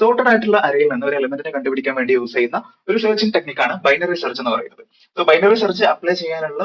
Sorted ആയിട്ടുള്ള അറയിൽ നിന്ന് ഒരു എലമെന്റിനെ കണ്ടുപിടിക്കാൻ വേണ്ടി യൂസ് ചെയ്യുന്ന ഒരു സെർച്ചിങ് ടെക്നിക്കാണ് ബൈനറി സെർച്ച് എന്ന് പറയുന്നത്. സോ ബൈനറി സെർച്ച് അപ്ലൈ ചെയ്യാനുള്ള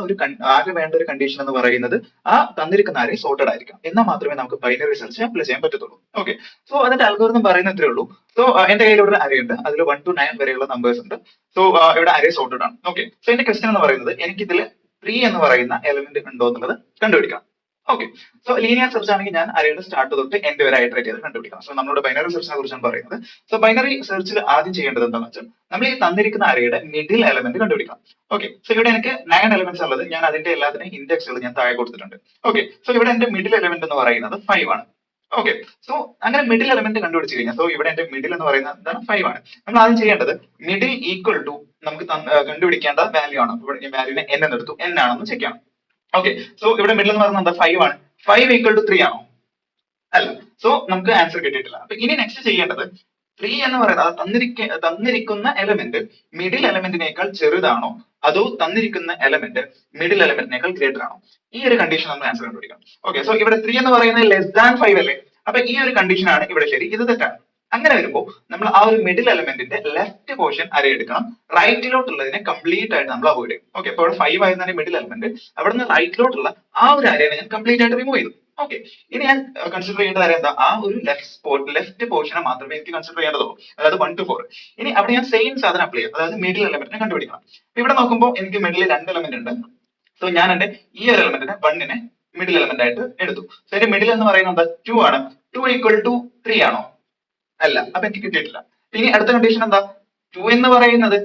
ആകെ വേണ്ട ഒരു കണ്ടീഷൻ എന്ന് പറയുന്നത് ആ തന്നിരിക്കുന്ന അറേ സോർട്ടഡ് ആയിരിക്കണം, എന്നാൽ മാത്രമേ നമുക്ക് ബൈനറി സെർച്ച് അപ്ലൈ ചെയ്യാൻ പറ്റത്തുള്ളൂ. ഓക്കെ, സോ അതിന്റെ അൽഗോരിതം പറയുന്ന ഇത്രേ ഉള്ളൂ. സോ എന്റെ കയ്യിൽ ഇവിടെ അറേ ഉണ്ട്, അതിൽ 1 to 9 വരെയുള്ള നമ്പേഴ്സ് ഉണ്ട്. സോ ഇവിടെ അറേ സോർട്ടഡ് ആണ്. ഓക്കെ, സോ എന്റെ ക്വസ്റ്റൻ എന്ന് പറയുന്നത് എനിക്ക് ഇതിൽ 3 എന്ന് പറയുന്ന എലമെന്റ് ഉണ്ടോ എന്നുള്ളത് കണ്ടുപിടിക്കണം. ഓക്കെ, സോ ലീനിയർ സെർച്ച് ആണെങ്കിൽ ഞാൻ അറേയുടെ സ്റ്റാർട്ട് തൊട്ട് എൻഡ് വരെ ഐറ്ററേറ്റ് ചെയ്ത് കണ്ടുപിടിക്കണം. സോ നമ്മുടെ ബൈനറി സെർച്ചിനെ കുറിച്ചാണ് പറയുന്നത്. സോ ബൈനറി സെർച്ചിൽ ആദ്യം ചെയ്യേണ്ടത് എന്താണെന്ന് വെച്ചാൽ നമ്മൾ ഈ തന്നിരിക്കുന്ന അറേയുടെ മിഡിൽ എലമെന്റ് കണ്ടുപിടിക്കണം. ഓക്കെ, സോ ഇവിടെ എനിക്ക് 9 എലമെന്റ്സ് ഉള്ളത്, ഞാൻ അതിന്റെ എല്ലാത്തിനും ഇൻഡെക്സുകൾ ഞാൻ താഴെ കൊടുത്തിട്ടുണ്ട്. ഓക്കെ, സോ ഇവിടെ എന്റെ മിഡിൽ എലമെന്റ് എന്ന് പറയുന്നത് 5 ആണ്. ഓക്കെ, സോ അങ്ങനെ മിഡിൽ എലമെന്റ് കണ്ടുപിടിച്ച് കഴിഞ്ഞാൽ സോ ഇവിടെ എന്റെ മിഡിൽ എന്ന് പറയുന്നത് എന്താണ് 5 ആണ്. നമ്മൾ ആദ്യം ചെയ്യേണ്ടത് മിഡിൽ ഈക്വൽ ടു നമുക്ക് കണ്ടുപിടിക്കേണ്ട വാല്യൂ ആണ്. ഇവിടെ ഈ വാല്യൂനെ n എന്ന് എടുത്തു, n ആണെന്ന് ചെക്ക് ചെയ്യണം. ഓക്കെ, സോ ഇവിടെ മിഡിൽ എന്ന് പറയുന്നത് എന്താ 5 ആണ്. 5 ഈക്വൽ ടു 3 ആണോ? അല്ല. സോ നമുക്ക് ആൻസർ കിട്ടിയിട്ടില്ല. അപ്പൊ ഇനി നെക്സ്റ്റ് ചെയ്യേണ്ടത് 3 എന്ന് പറയുന്നത് തന്നിരിക്കുന്ന എലമെന്റ് മിഡിൽ എലമെന്റിനേക്കാൾ ചെറുതാണോ അതോ തന്നിരിക്കുന്ന എലമെന്റ് മിഡിൽ എലമെന്റിനേക്കാൾ ഗ്രേറ്റർ ആണോ? ഈ ഒരു കണ്ടീഷൻ നമ്മൾ ആൻസർ കണ്ടുപിടിക്കണം. ഓക്കെ, സോ ഇവിടെ 3 എന്ന് പറയുന്നത് ലെസ് ദാൻ 5 അല്ലേ? അപ്പൊ ഈ ഒരു കണ്ടീഷൻ ആണ് ഇവിടെ ശരി, ഇത് തെറ്റാണ്. അങ്ങനെ വരുമ്പോൾ നമ്മൾ ആ ഒരു മിഡിൽ എലമെന്റിന്റെ ലെഫ്റ്റ് പോർഷൻ അറേ എടുക്കണം, റൈറ്റിലോട്ടുള്ളതിനെ കംപ്ലീറ്റ് ആയിട്ട് നമ്മൾ അവോയ്ഡ് ചെയ്യും. ഓക്കെ, അപ്പോൾ ഇവിടെ 5 ആയിരുന്ന മിഡിൽ എലമെന്റ്, അവിടെ നിന്ന് റൈറ്റിലോട്ടുള്ള ആ ഒരു അറേനെ ഞാൻ കംപ്ലീറ്റ് ആയിട്ട് റിമൂവ് ചെയ്തു. ഓക്കെ, ഇനി ഞാൻ കൺസിഡർ ചെയ്യേണ്ട കാര്യം എന്താ? ആ ഒരു ലെഫ്റ്റ് പോർഷനെ മാത്രമേ എനിക്ക് കൺസിഡർ ചെയ്യേണ്ടതുള്ളൂ, അതായത് 1 to 4. ഇനി അവിടെ ഞാൻ സെയിം സാധനം അപ്ലൈ ചെയ്യും, അതായത് മിഡിൽ എലമെന്റിനെ കണ്ടുപിടിക്കണം. ഇവിടെ നോക്കുമ്പോൾ എനിക്ക് മിഡിൽ 2 എലമെന്റ് ഉണ്ട്. സോ ഞാൻ എന്റെ ഈ ഒരു എലമെന്റിനെ 1നെ മിഡിൽ എലമെന്റ് ആയിട്ട് എടുത്തു. സോ എന്റെ മിഡിൽ എന്ന് പറയുന്നത് 2 ആണ്. 2 ഈക്വൽ ടു 3 ആണോ? അല്ല, അപ്പൊ എനിക്ക് കിട്ടിയിട്ടില്ല. ഇനി അടുത്ത കണ്ടീഷൻ എന്താ? 2 എന്ന് പറയുന്നത്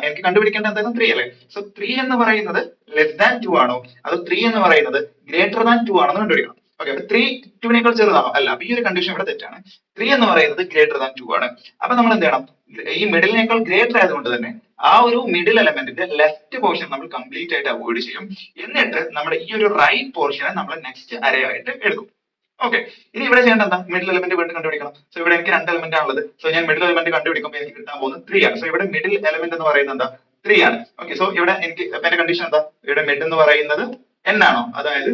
എനിക്ക് കണ്ടുപിടിക്കേണ്ട എന്തായിരുന്നു 3 അല്ലേ? സോ 3 എന്ന് പറയുന്നത് ലെസ് ദാൻ 2 ആണോ അതോ 3 എന്ന് പറയുന്നത് ഗ്രേറ്റർ ദാൻ 2 ആണോ എന്ന് കണ്ടുപിടിക്കണം. ഓക്കെ, അപ്പൊ 3 2നേക്കാൾ ചെറുതാണോ? അല്ല, അപ്പൊ ഈ ഒരു കണ്ടീഷൻ ഇവിടെ തെറ്റാണ്. 3 എന്ന് പറയുന്നത് ഗ്രേറ്റർ ദാൻ 2 ആണ്. അപ്പൊ നമ്മൾ എന്ത് ചെയ്യണം? ഈ മിഡിലിനേക്കാൾ ഗ്രേറ്റർ ആയതുകൊണ്ട് തന്നെ ആ ഒരു മിഡിൽ എലമെന്റിന്റെ ലെഫ്റ്റ് പോർഷൻ നമ്മൾ കംപ്ലീറ്റ് ആയിട്ട് അവോയ്ഡ് ചെയ്യും. എന്നിട്ട് നമ്മുടെ ഈ ഒരു റൈറ്റ് പോർഷനെ നമ്മൾ നെക്സ്റ്റ് അറേ ആയിട്ട് എടുക്കും. ഓക്കെ, ഇനി ഇവിടെ ചെയ്യേണ്ട എന്താ? മിഡിൽ എലമെന്റ് വീണ്ടും കണ്ടുപിടിക്കണം. സോ ഇവിടെ എനിക്ക് 2 എലമെന്റ് ആണുള്ളത്. സോ ഞാൻ മിഡിൽ എലമെന്റ് കണ്ടുപിടിക്കുമ്പോൾ എനിക്ക് കിട്ടാൻ പോകുന്നത് 3 ആണ്. സോ ഇവിടെ മിഡിൽ എലമെന്റ് എന്ന് പറയുന്നത് എന്താ? 3 ആണ്. ഓക്കെ, സോ ഇവിടെ എനിക്ക് എന്റെ കണ്ടീഷൻ എന്താ? ഇവിടെ മിഡ് എന്ന് പറയുന്നത് n ആണോ? അതായത്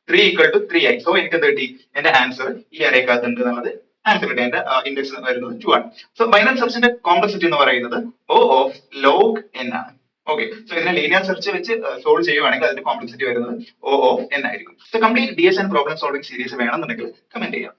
3 ഈക്വൽ ടു 3 ആയി. സോ എനിക്ക് എന്ത് കിട്ടി? എന്റെ ആൻസർ ഈ അറേക്കകത്തുണ്ട് എന്നുള്ളത് ആൻസർ കിട്ടി. എന്റെ ഇൻഡെക്സ് വരുന്നത് 2 ആണ്. സോ ബൈനറി സെർച്ചിന്റെ കോംപ്ലക്സിറ്റി എന്ന് പറയുന്നത് O ഓഫ് ലോഗ് n ആണ്. ഓക്കെ, സോ ഇതിനെ ലീനിയർ സെർച്ച് വെച്ച് സോൾവ് ചെയ്യുവാണെങ്കിൽ അതിന്റെ കോംപ്ലക്സിറ്റി വരുന്നത് O ഓഫ് n ആയിരിക്കും. So complete DS and problem solving series വേണമെന്നുണ്ടെങ്കിൽ കമന്റ് ചെയ്യാം.